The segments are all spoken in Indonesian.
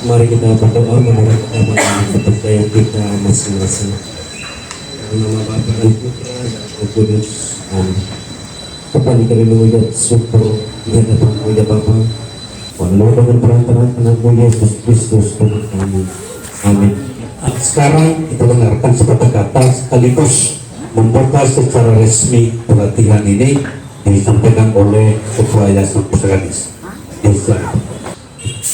Mari kita berdoa menurut kepercayaan kita masing-masing. Dalam nama Bapa dan Putra dan Roh Kudus. Amin. Kembali kami mengucap syukur di hadapan ya Bapa. Walau dengan perantaraan anakmu Yesus Kristus Tuhan kami. Amin. Sekarang kita dengarkan sepatah kata sekaligus membuka secara resmi pelatihan ini disampaikan oleh Ketua Yayasan Pusaka Gadis.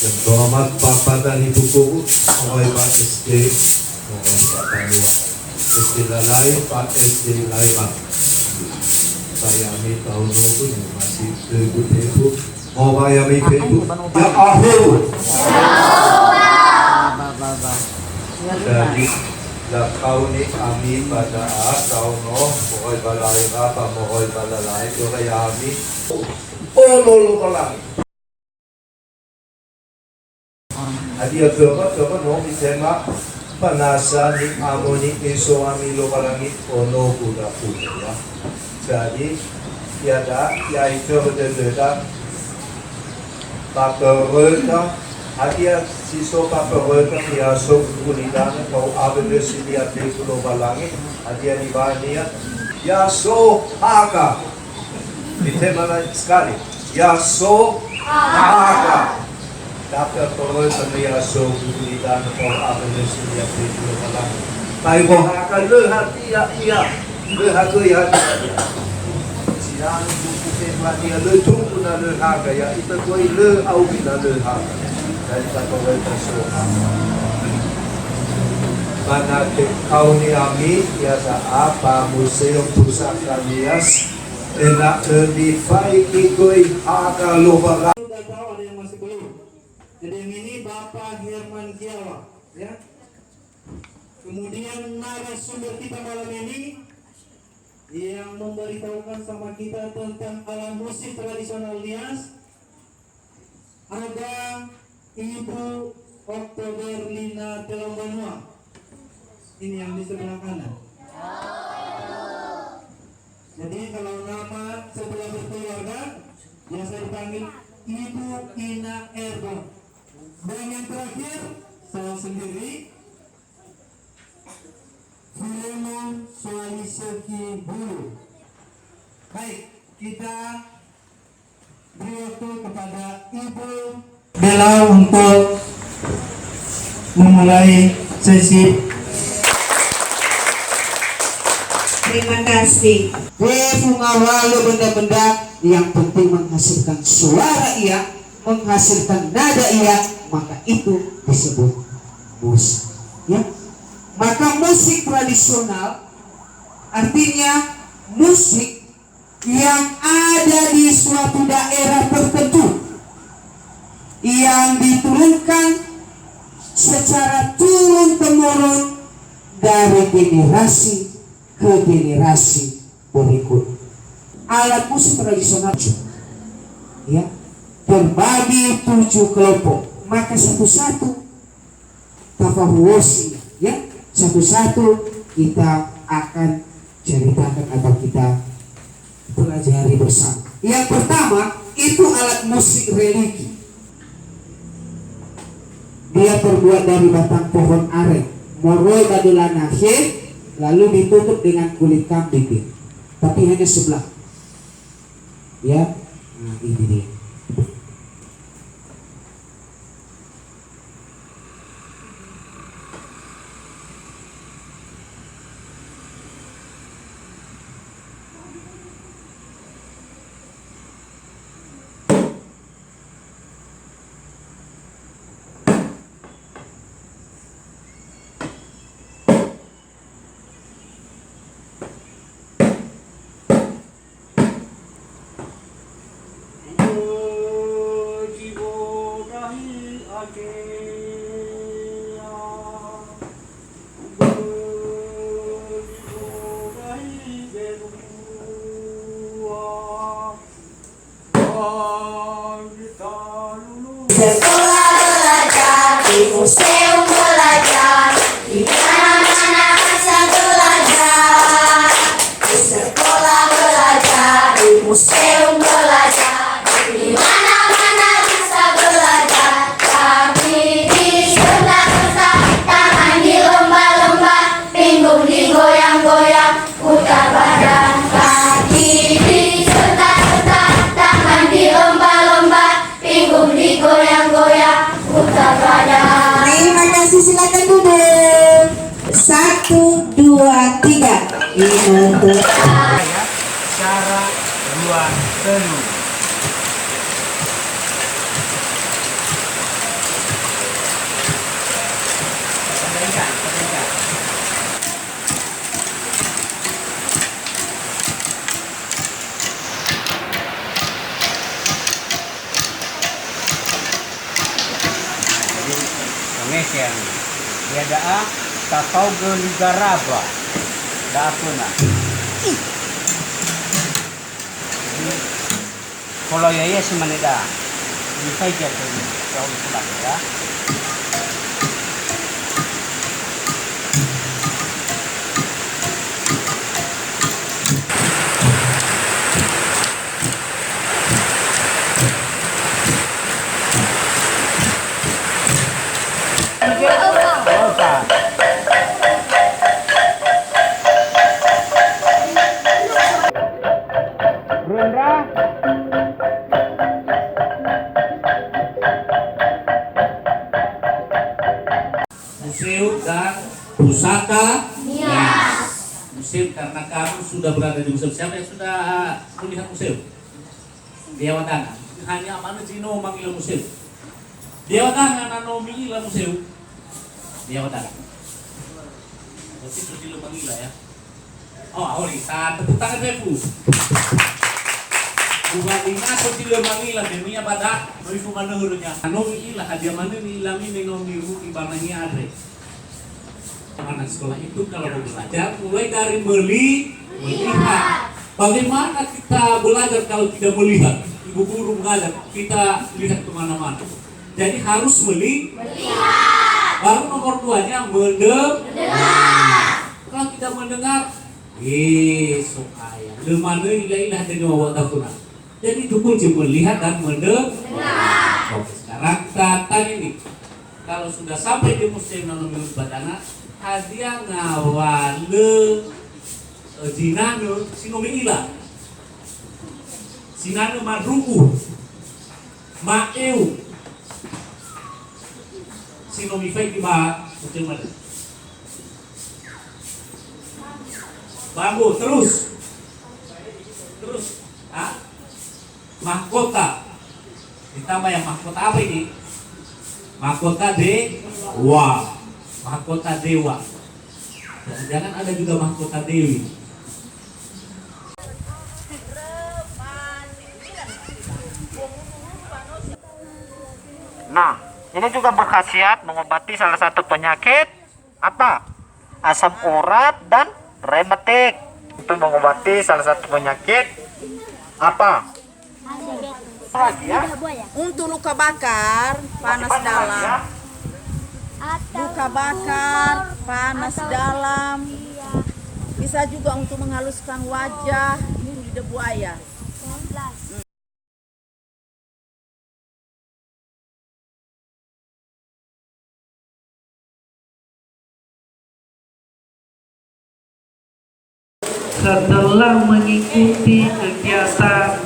Dan selamat Bapak dan Ibu Guru, Pawai Pak SD, Pawai Pak Tanua, SD Lalai, Pak SD Laiman. Saya Ami tahun dulu masih ibu-ibu, mau bayar ibu, ya akhir. Jadi, kau ni Ami pada tahun no, Pawai Balai Pak, Pawai Balai, Pawai Ami, oh lolo kalang. Adia coba no misema panasa ni amoni iso amilo kalangi ono kuda ya. Jadi tiada ya itu berbeda paperweta adia siso paperweta ya so kulidan atau abede sidia tekulo balangi adia di bania ya so aga ditema sekali ya so aga. Tapi kalau saya so kulitan atau apa jenis yang itu malah, tapi akan lehati ya lehati ya. Siang buku pelatihan dia letung pun lehaga ya itu koi le au bila lehaga. Dari kata kita so. Karena kau ni kami biasa apa museum pusaka Nias enak lebih baik ikoi aga loba. Jadi yang ini Bapak Herman Kiawa, ya. Kemudian narasumber kita malam ini yang memberitahukan sama kita tentang alat musik tradisional Nias ada Ibu Oktober Lina Telombanua. Ini yang di sebelah kanan. Jadi kalau nama sebelah berkeluarga biasa dipanggil Ibu Ina Erdo. Dan yang terakhir, saya sendiri, Filemon Soaliseki Bulu. Baik, kita beri waktu kepada Ibu Bella untuk memulai sesi. Terima kasih. Mengawali benda-benda yang penting menghasilkan suara ia, menghasilkan nada ia, maka itu disebut musik. Ya, maka musik tradisional artinya musik yang ada di suatu daerah tertentu yang diturunkan secara turun-temurun dari generasi ke generasi berikut. Alat musik tradisional ya terbagi 7 kelompok. Maka satu-satu tafahuosi ya, satu-satu kita akan ceritakan atau kita pelajari bersama. Yang pertama itu alat musik religi. Dia terbuat dari batang pohon aren, moroi badulanahe, lalu ditutup dengan kulit kambing, tapi hanya sebelah. Ya, nah ini dia. Sekolah belajar di museum belajar, di mana-mana bisa belajar. Di sekolah belajar, di museum belajar, di mana-mana bisa belajar. Kami di Satu, dua, tiga. Gitu. Ya, cara buat tenun. Jadi Indonesia dia ada takau geligaraba dah apa nak. Kalau ya semanida ini saja tu jauh pulang ya. Museum dan pusaka museum, karena kamu sudah berada di museum. Siapa yang sudah melihat museum? Dewatana. Hanya mana Cino manggil museum. Dewatana nano manggil museum. Dewatana. Berarti itu Cino manggil ya. Oh, aholi. Tepuk tangan Bepu. Bukan inaso Cino manggil deminya pada noifu manuhurnya. Anomi ilah dia mana ni ilami nenomiru ibananya adre. Anak sekolah itu kalau mau belajar mulai dari melihat. Bagaimana kita belajar kalau tidak melihat? Ibu guru mengajar kita lihat kemana-mana. Jadi harus melihat. Baru nomor 2-nya mendengar. Kalau tidak mendengar, sokaya. Lemana ilah dari wawat takunan. Jadi itu kunci melihat dan mendengar. Oke, sekarang kita tanya ini. Kalau sudah sampai di museum Nanomi Badana, hadiah ngawale jinano sinomila sinano madruku maeu sinomifai di ba macam mana bambu terus mahkota ditambah yang mahkota apa ini mahkota dewa. Mahkota dewa. Jangan ada juga mahkota dewi. Nah, ini juga berkhasiat mengobati salah satu penyakit apa? Asam urat dan rematik. Itu mengobati salah satu penyakit apa? Lagi ya? Untuk luka bakar, panas dalam. Luka bakar, panas dalam. Bisa juga untuk menghaluskan wajah, lidah buaya. Setelah mengikuti kegiatan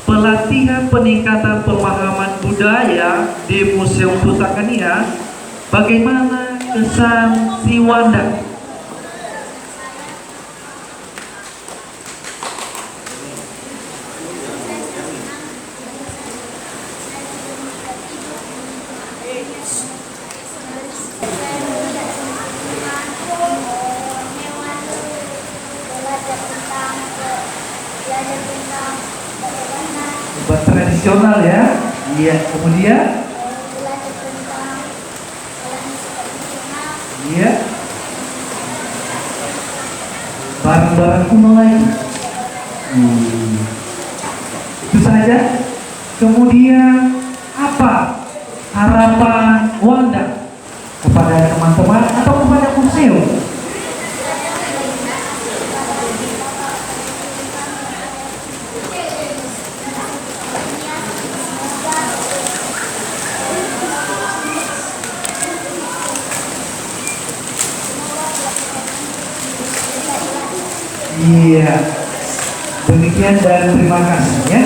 pelatihan peningkatan pemahaman budaya di Museum Pusaka Nias, bagaimana kesan si Wanda? Buat tradisional ya. Iya, kemudian iya, barang-barang kuno lagi. Itu saja. Kemudian apa harapan Wanda kepada teman-teman atau kepada museum? Iya, demikian dan terima kasih ya.